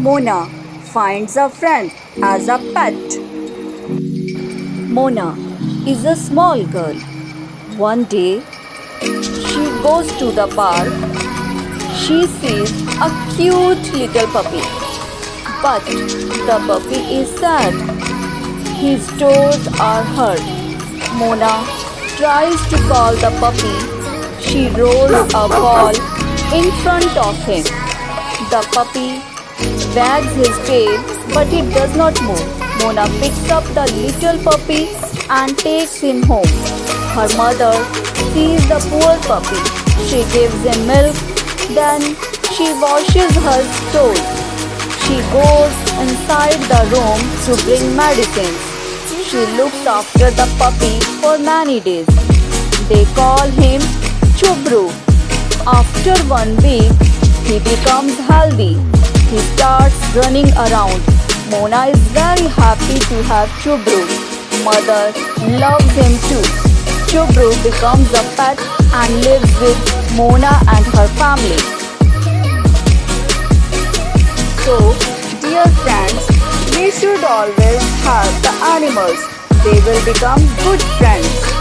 Mona finds a friend as a pet. Mona is a small girl. One day, she goes to the park. She sees a cute little puppy. But the puppy is sad. His toes are hurt. Mona tries to call the puppy. She rolls a ball in front of him. The puppy wags his tail, but it does not move. Mona picks up the little puppy and takes him home. Her mother sees the poor puppy. She gives him milk, then she washes her toes. She goes inside the room to bring medicines. She looks after the puppy for many days. They call him Chubru. After 1 week, he becomes healthy. He starts running around. Mona is very happy to have Chubru. Mother loves him too. Chubru becomes a pet and lives with Mona and her family. So, dear friends, we should always help the animals. They will become good friends.